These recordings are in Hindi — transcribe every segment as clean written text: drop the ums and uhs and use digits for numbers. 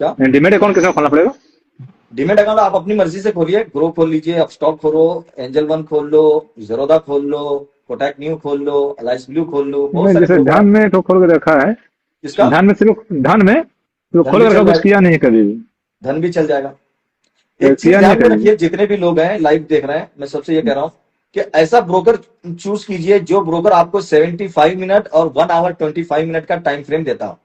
क्या? डीमेट अकाउंट कैसे खोलना पड़ेगा? डीमेट अकाउंट आप अपनी मर्जी से खोलिए, ग्रो खोल लीजिए, अपस्टॉक खोलो, एंजल वन खोल लो, जेरोदा खोल लो, कोटक न्यू खोल लो, एलाइस ब्लू खोल लो, बहुत नहीं, सारे जैसे ब्रोकर ध्यान आप। में तो खोल के रखा है। किसका? ध्यान में सिर्फ ध्यान में तो धन खोल भी के रखा, चल कुछ जाएगा, किया नहीं है कभी भी। धन भी चल जाएगा। तो एक चीज किया नहीं है ध्यान में कभी भी। रखिए, जितने भी लोग हैं लाइव देख रहे हैं, मैं सबसे ये कह रहा हूं कि ऐसा ब्रोकर चूज कीजिए जो ब्रोकर आपको 75 मिनट और 1 आवर 25 मिनट का टाइम फ्रेम देता हो।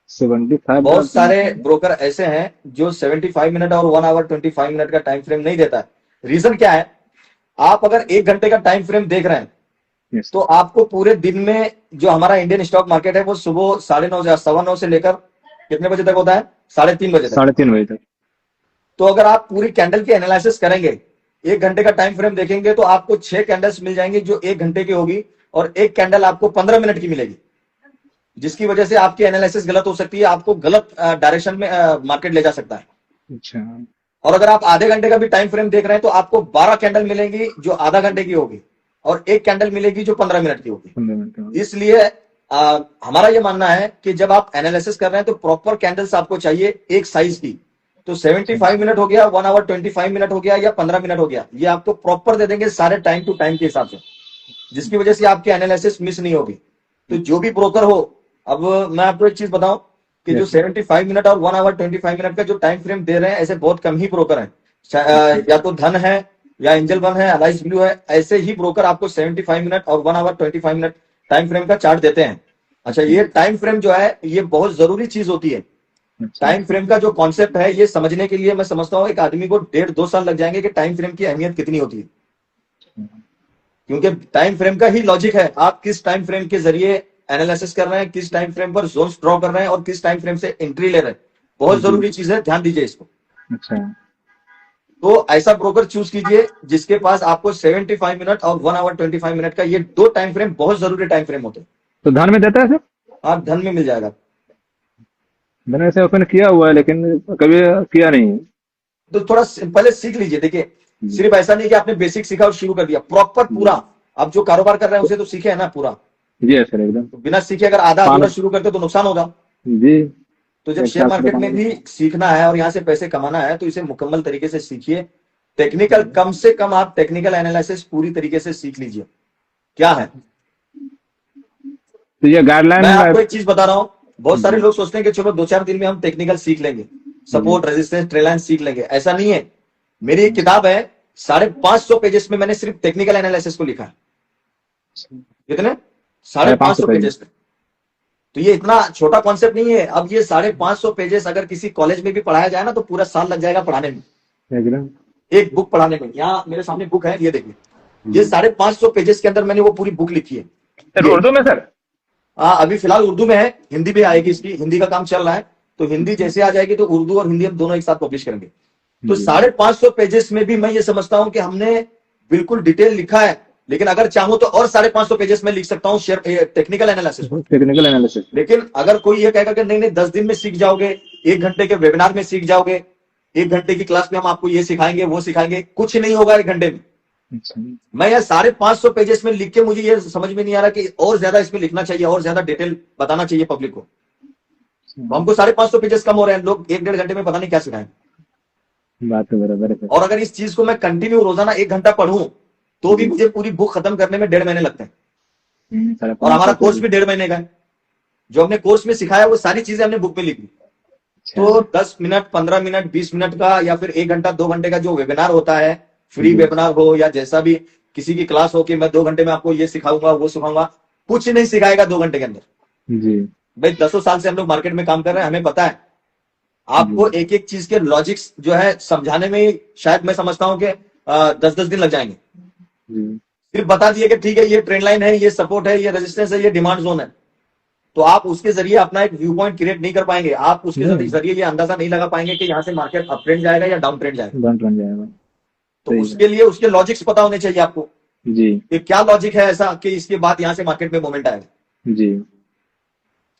75 बहुत बार सारे ब्रोकर ऐसे हैं जो 75 मिनट और 1 आवर 25 मिनट का टाइम फ्रेम नहीं देता है। रीजन क्या है? आप अगर 1 घंटे का टाइम फ्रेम देख रहे हैं यस। तो आपको पूरे दिन में, जो हमारा इंडियन स्टॉक मार्केट है वो सुबह 9:30 या 9:15 से लेकर कितने बजे तक होता है? 3:30 बजे तक। 3:30 बजे तक। तो अगर आप पूरी कैंडल की एनालिसिस करेंगे, 1 घंटे का टाइम फ्रेम देखेंगे, तो आपको 6 कैंडल्स मिल जाएंगी जो 1 घंटे की होगी, और एक कैंडल आपको 15 मिनट की मिलेगी, जिसकी वजह से आपकी एनालिसिस गलत हो सकती है, आपको गलत डायरेक्शन में मार्केट ले जा सकता है। अच्छा। और अगर आप आधे घंटे का भी टाइम फ्रेम देख रहे हैं तो आपको 12 कैंडल मिलेंगी जो आधा घंटे की होगी, और एक कैंडल मिलेगी जो 15 मिनट की होगी। 15 मिनट का। इसलिए हमारा यह मानना है कि जब आप एनालिसिस कर रहे हैं तो प्रॉपर कैंडल्स आपको चाहिए एक साइज की। तो अच्छा। 75 मिनट हो गया, 1 आवर 25 मिनट हो गया, या 15 मिनट हो गया, ये आपको प्रॉपर दे देंगे सारे टाइम टू टाइम के हिसाब से, जिसकी वजह से आपकी एनालिसिस मिस नहीं होगी। तो जो भी ब्रोकर हो, अब मैं आपको एक चीज बताऊं कि जो यस। 75 मिनट और 1 आवर 25 मिनट का जो टाइम फ्रेम दे रहे हैं, ऐसे बहुत कम ही ब्रोकर हैं। या तो धन है, या एंजल वन है, अलाइस ब्लू है, ऐसे ही ब्रोकर आपको 75 मिनट और 1 आवर 25 मिनट टाइम फ्रेम का चार्ट देते हैं। अच्छा, अच्छा। ये टाइम फ्रेम जो है ये बहुत जरूरी चीज होती है। अच्छा। टाइम फ्रेम का जो कॉन्सेप्ट है ये समझने के लिए मैं समझता हूँ एक आदमी को 1.5-2 साल लग जाएंगे कि टाइम फ्रेम की अहमियत कितनी होती है। क्योंकि टाइम फ्रेम का ही लॉजिक है, आप किस टाइम फ्रेम के जरिए एनालिसिस कर रहे हैं, किस टाइम फ्रेम पर जोन्स ड्रॉ कर रहे हैं, और किस टाइम फ्रेम से एंट्री ले रहे हैं। बहुत जी। जरूरी चीज है, ध्यान दीजिए इसको। अच्छा। तो ऐसा ब्रोकर चूज कीजिए जिसके पास आपको 75 मिनट और 1 आवर 25 मिनट का, ये दो टाइम फ्रेम बहुत जरूरी टाइम फ्रेम होते हैं। तो ध्यान में देता है सर? आप धन में मिल जाएगा। मैंने ऐसे ओपन किया हुआ है लेकिन कभी किया नहीं। तो थोड़ा पहले सीख लीजिए। देखिए, जी। सिर्फ ऐसा नहीं कि आपने बेसिक सीखा और शुरू कर दिया, प्रॉपर जी। पूरा। आप जो कारोबार कर रहे हैं उसे तो सीखे है ना पूरा। जी सर, एकदम। तो बिना सीखे अगर आधा अधूरा पान। शुरू करते तो नुकसान होगा। जी। तो जब एक शेयर साल से मार्केट दुकान में में। भी सीखना है और यहां से पैसे कमाना है तो इसे मुकम्मल तरीके से सीखिए। टेक्निकल, कम से कम आप टेक्निकल एनालिसिस पूरी तरीके से सीख लीजिए क्या है। तो ये मैं गाइडलाइन। आपको एक चीज बता रहा हूं, बहुत सारे जी। लोग सोचते हैं कि चलो 2-4 दिन में हम टेक्निकल सीख लेंगे, जी। सपोर्ट रेजिस्टेंस ट्रेल लाइन सीख लेंगे। ऐसा नहीं है। मेरी एक किताब है, 550 पेजेस में मैंने सिर्फ टेक्निकल एनालिसिस को लिखा है। कितने? साढ़े साढ़े पाँच पांच सौ सौ पेज। पेजेस में। तो ये इतना छोटा कॉन्सेप्ट नहीं है। अब ये 550 पेजेस अगर किसी कॉलेज में भी पढ़ाया जाए ना तो पूरा साल लग जाएगा पढ़ाने में, एकदम। एक बुक पढ़ाने में। यहाँ मेरे सामने बुक है, ये देखिए। ये जी। 550 पेजेस के अंदर मैंने वो पूरी बुक लिखी है। सर ये उर्दू में सर? अभी फिलहाल उर्दू में है, हिंदी भी आएगी, इसकी हिंदी का काम चल रहा है। तो हिंदी अच्छा। जैसे आ जाएगी तो उर्दू और हिंदी हम दोनों एक साथ पब्लिश करेंगे। तो जी। 550 पेजेस में भी मैं ये समझता हूं कि हमने बिल्कुल डिटेल लिखा है। लेकिन अगर चाहूं तो और 550 पेजेस में लिख सकता हूं शेयर टेक्निकल एनालिसिस पर। Technical analysis. लेकिन अगर कोई ये कहेगा कि नहीं नहीं 10 दिन में सीख जाओगे, 1 घंटे के वेबिनार में सीख जाओगे, 1 घंटे की क्लास में हम आपको ये सिखाएंगे वो सिखाएंगे, कुछ नहीं होगा 1 घंटे में। अच्छा। मैं यार 550 पेजेस में लिख के मुझे ये समझ में नहीं आ रहा कि और ज्यादा इसमें लिखना चाहिए, और ज्यादा डिटेल बताना चाहिए पब्लिक को। तो हमको 550 पेजेस कम हो रहे हैं, लोग 1-1.5 घंटे में पता नहीं क्या सिखाएंगे। बात तो बराबर है सर। और अगर इस चीज को मैं कंटिन्यू रोजाना 1 घंटा पढ़ूं तो भी जी। मुझे पूरी बुक खत्म करने में 1.5 महीने लगते हैं। साढ़े और पाँच हमारा सौ कोर्स पेज। भी 1.5 महीने का है। जो हमने कोर्स में सिखाया वो सारी चीजें हमने बुक में लिखी। अच्छा। तो 10 मिनट, 15 मिनट, 20 मिनट का, या फिर 1 घंटा 2 घंटे का जो वेबिनार होता है, फ्री जी। वेबिनार हो या जैसा भी, किसी की क्लास हो कि मैं 2 घंटे में आपको ये सिखाऊंगा वो सिखाऊंगा, कुछ नहीं सिखाएगा 2 घंटे के अंदर। जी। भाई 10 साल से हम लोग मार्केट में काम कर रहे हैं, हमें पता है। आपको जी। एक एक चीज के लॉजिक्स जो है समझाने में ही शायद मैं समझता हूं कि 10-10 दिन लग जाएंगे। जी। सिर्फ बता दिए कि ठीक है ये ट्रेंड लाइन है, ये सपोर्ट है, ये रेजिस्टेंस है, ये डिमांड जोन है। तो आप उसके जरिए अपना एक व्यू पॉइंट क्रिएट नहीं कर पाएंगे, आप उसके नहीं। जरिए ये अंदाजा नहीं लगा पाएंगे कि यहाँ से मार्केट अप ट्रेंड जाएगा या डाउन ट्रेंड जाएगा। बन बन जाएगा। तो सही उसके लिए उसके लॉजिक्स पता होने चाहिए आपको है। जी। कि क्या लॉजिक है ऐसा कि इसके बाद यहाँ से मार्केट में मोमेंट आएगा। जी।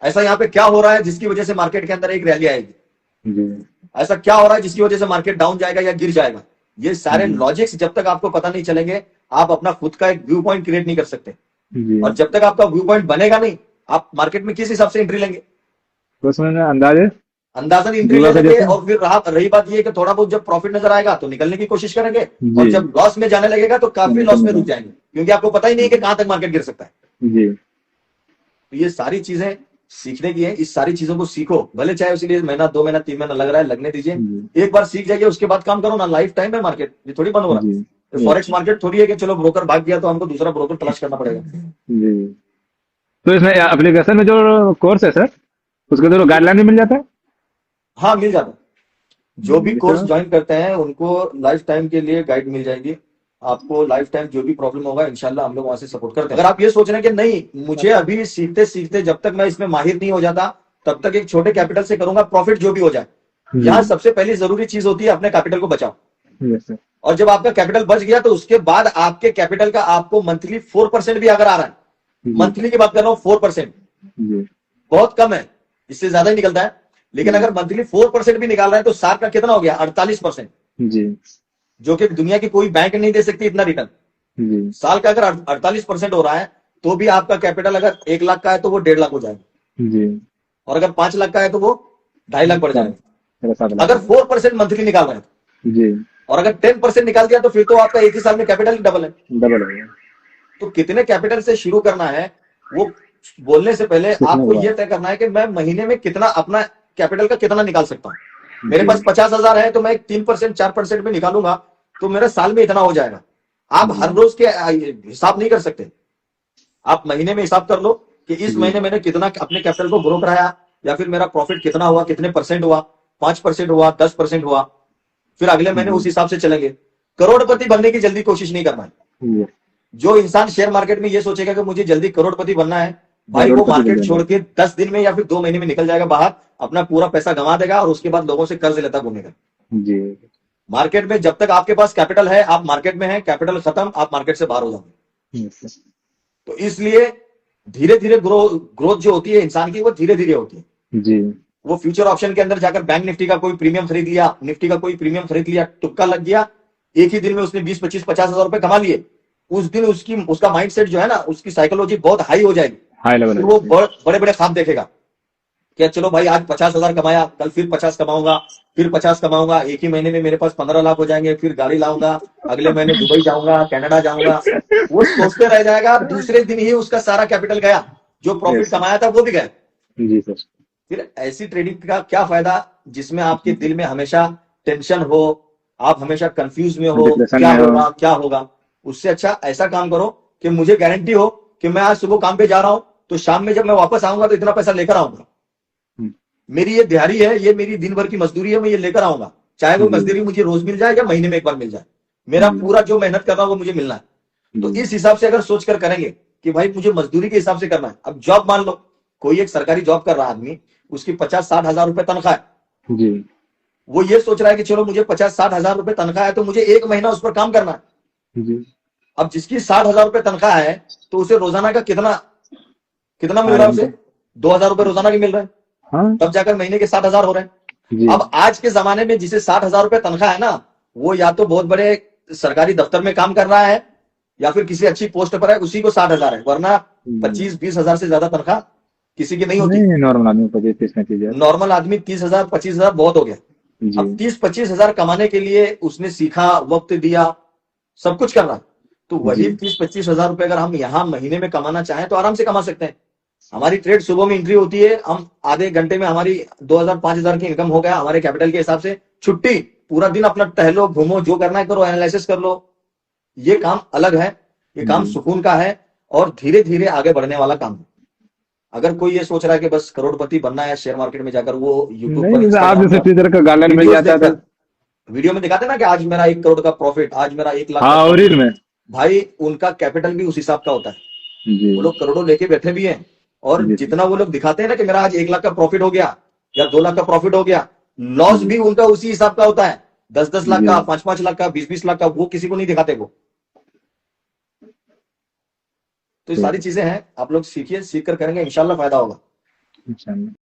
ऐसा यहाँ पे क्या हो रहा है जिसकी वजह से मार्केट के अंदर एक रैली आएगी। जी। ऐसा क्या हो रहा है जिसकी वजह से मार्केट डाउन जाएगा या गिर जाएगा। ये सारे जी। लॉजिक्स जब तक आपको पता नहीं चलेंगे, आप अपना खुद का एक व्यू पॉइंट क्रिएट नहीं कर सकते। जी। और जब तक आपका व्यू पॉइंट बनेगा नहीं, आप मार्केट में किस हिसाब से एंट्री लेंगे। तो उसमें ना अंदाजे अंदाजन एंट्री ले जुआ का लेंगे, जैसे। और फिर रही बात ये कि थोड़ा बहुत जब प्रॉफिट नजर आएगा तो निकलने की कोशिश करेंगे, और जी। जब लॉस में जाने लगेगा तो काफी लॉस में रुक जाएंगे, क्योंकि आपको पता ही नहीं है कि कहां तक मार्केट गिर सकता है। जी। तो ये सारी चीजें सीखने की है, इस सारी चीजों को सीखो, भले चाहे उसी लिए महीना 2 महीना 3 महीना लग रहा है, लगने दीजिए। जी। एक बार सीख जाइए उसके बाद काम करो ना, लाइफ टाइम है मार्केट, ये थोड़ी बंद हो रहा जी। है। फॉरेक्स मार्केट थोड़ी है कि चलो ब्रोकर भाग गया तो हमको दूसरा ब्रोकर तलाश करना पड़ेगा। जी। तो इसमें एप्लीकेशन में जो कोर्स है सर, उसके तो गाइडलाइन भी मिल जाता है। हाँ, मिल जाता है। जो भी जैसे। कोर्स ज्वाइन करते हैं उनको लाइफ टाइम के लिए गाइड मिल जाएगी। आपको लाइफ टाइम जो भी प्रॉब्लम होगा इंशाल्लाह हम लोग वहां से सपोर्ट करते हैं। अगर आप ये सोच रहे हैं कि नहीं मुझे अभी सीखते सीखते जब तक मैं इसमें माहिर नहीं हो जाता तब तक एक छोटे कैपिटल से करूंगा, प्रॉफिट जो भी हो जाए, जी। यहाँ सबसे पहली जरूरी चीज होती है अपने कैपिटल को बचाओ। Yes sir. और जब आपका कैपिटल बच गया तो उसके बाद आपके कैपिटल का आपको मंथली 4% भी अगर आ रहा है, जी। मंथली की बात कर रहा हूं 4%, जी। बहुत कम है, इससे ज्यादा ही निकलता है। लेकिन अगर मंथली 4% भी निकाल रहा है तो साल का कितना हो गया, 48%, जी। जो कि दुनिया की कोई बैंक नहीं दे सकती इतना रिटर्न। जी। साल का अगर 48% हो रहा है तो भी आपका कैपिटल अगर 1 लाख का है तो वो 1.5 लाख हो जाएगा, जी। और अगर 5 लाख का है तो वो 2.5 लाख बढ़ सब जाएगा। मेरा 7 लाख अगर है। 4% मंथली निकाल रहे हैं, जी। और अगर 10% निकाल दिया तो फिर तो आपका एक ही साल में कैपिटल डबल है। डबल हो गया। तो कितने कैपिटल से शुरू करना है वो बोलने से पहले सीखने आपको के यह बाद। तय करना है कि मैं महीने में कितना अपना कैपिटल का कितना निकाल सकता हूं। मेरे जी। पास 50,000 है तो मैं 3% 4% में निकालूंगा तो मेरा साल में इतना हो जाएगा। आप हर रोज के हिसाब नहीं कर सकते, आप महीने में हिसाब कर लो कि इस जी। महीने मैंने कितना अपने कैपिटल को ग्रो कराया, या फिर मेरा प्रॉफिट कितना हुआ, कितने परसेंट हुआ, 5% हुआ, 10% हुआ, फिर अगले महीने जी। उस हिसाब से चलेंगे। करोड़पति बनने की जल्दी कोशिश नहीं करना है। यस। जो इंसान शेयर मार्केट में ये सोचेगा कि मुझे जल्दी करोड़पति बनना है, भाई वो करोड़पति बन मार्केट छोड़ जाएंगे। के 10 दिन में या फिर 2 महीने में निकल जाएगा बाहर, अपना पूरा पैसा गंवा देगा और उसके बाद लोगों से कर्ज लेता घूमेगा। जी। मार्केट में जब तक आपके पास कैपिटल है, आप मार्केट में हैं, कैपिटल खत्म, आप मार्केट से बाहर हो जाओगे। Yes sir. तो इसलिए धीरे धीरे ग्रोथ जो होती है इंसान की वो धीरे धीरे होती है। जी। वो फ्यूचर ऑप्शन के अंदर जाकर बैंक निफ्टी का कोई प्रीमियम खरीद लिया, निफ्टी का कोई प्रीमियम खरीद लिया, तुक्का लग गया, एक ही दिन में उसने 20 25 50 हजार रुपए कमा लिए। उस दिन उसका माइंडसेट जो है ना, उसकी साइकोलॉजी बहुत हाई हो जाएगी। हाई लेवल फिर हो वो जाती है। बड़े बड़े ख्वाब देखेगा कि चलो भाई आज 50,000 कमाया, कल फिर 50 कमाऊंगा, फिर 50 कमाऊंगा, एक ही महीने में मेरे पास 15 लाख हो जाएंगे, फिर गाड़ी लाऊंगा, अगले महीने दुबई जाऊंगा, कनाडा जाऊंगा। वो सोचते रह जाएगा, दूसरे दिन ही उसका सारा कैपिटल गया, जो प्रॉफिट यस। कमाया था वो भी गया। जी सर। फिर ऐसी ट्रेडिंग का क्या फायदा जिसमें आपके दिल में हमेशा टेंशन हो, आप हमेशा कंफ्यूज में हो, डिप्रेशन क्या में हो। होगा क्या होगा। उससे अच्छा ऐसा काम करो कि मुझे गारंटी हो कि मैं आज सुबह काम पे जा रहा हूं तो शाम में जब मैं वापस आऊंगा तो इतना पैसा लेकर आऊंगा। मेरी ये दिहाड़ी है, ये मेरी दिन भर की मजदूरी है, मैं ये लेकर आऊंगा, चाहे वो जी। मजदूरी मुझे रोज मिल जाए या महीने में एक बार मिल जाए, मेरा जी। पूरा जो मेहनत कर रहा हूं वो मुझे मिलना है। तो जी। इस हिसाब से अगर सोचकर करेंगे कि भाई मुझे मजदूरी के हिसाब से करना है। अब जॉब मान लो, कोई एक सरकारी जॉब कर रहा आदमी, उसकी 50 60 हजार रुपए तनख्वाह है, जी। वो ये सोच रहा है कि चलो मुझे 50 60 हजार रुपए तनख्वाह है तो मुझे एक महीना उस पर काम करना है। जी। अब जिसकी 60 हजार रुपए तनख्वाह है तो उसे रोजाना का कितना कितना मिल रहा है, आराम से। उसे 2 हजार रुपए रोजाना के मिल रहे हैं, हाँ। तब जाकर महीने के 60 हजार हो रहे हैं। जी। अब आज के जमाने में जिसे 60 हजार रुपए तनख्वाह है ना, वो या तो बहुत बड़े सरकारी दफ्तर में काम कर रहा है या फिर किसी अच्छी पोस्ट पर है, उसी को 60 हजार है, वरना 25 20 हजार से ज्यादा तनख्वाह किसी की नहीं होती। नहीं, नॉर्मल आदमी को 25 में चीज है। नॉर्मल आदमी 30 हजार 25 हजार बहुत हो गया। जी। अब 30 25 हजार कमाने के लिए उसने सीखा, वक्त दिया, सब कुछ कर रहा है। तो जी। वही 30 25 हजार रुपए अगर हम यहाँ महीने में कमाना चाहें तो आराम से कमा सकते हैं। हमारी ट्रेड सुबह में एंट्री होती है, हम आधे घंटे में हमारी 2 हजार 5 हजार की इनकम हो गया हमारे कैपिटल के हिसाब से, छुट्टी, पूरा दिन अपना टहलो घूमो, जो करना है करो, एनालिसिस कर लो। ये काम अलग है, ये काम जी। सुकून का है और धीरे धीरे आगे बढ़ने वाला काम है। अगर कोई ये सोच रहा है कि बस करोड़पति बनना है शेयर मार्केट में जाकर, वो यूट्यूब नहीं, पर जैसे आप इंस्टाग्राम जैसे पर टीचर का गाइडलाइन मिल वीडियोस जाता है तो। देखकर, वीडियो में दिखाते ना कि आज मेरा 1 करोड़ का प्रॉफिट, आज मेरा 1 लाख का हाँ, और प्रॉफिट, में। भाई उनका कैपिटल भी उस हिसाब का होता है। जी। वो लोग करोड़ों लेके बैठे भी हैं, और जी। जितना वो लोग दिखाते हैं ना कि मेरा आज 1 लाख का प्रॉफिट हो गया या 2 लाख का प्रॉफिट हो गया, लॉस जी। भी उनका उसी हिसाब का होता है, 10 10 लाख जी। का, 5 5 लाख का, 20 20 लाख का, वो किसी को नहीं दिखाते वो। तो ये सारी ठीक चीजें हैं, आप लोग सीखिए, सीख कर करेंगे इंशाल्लाह फायदा होगा। है।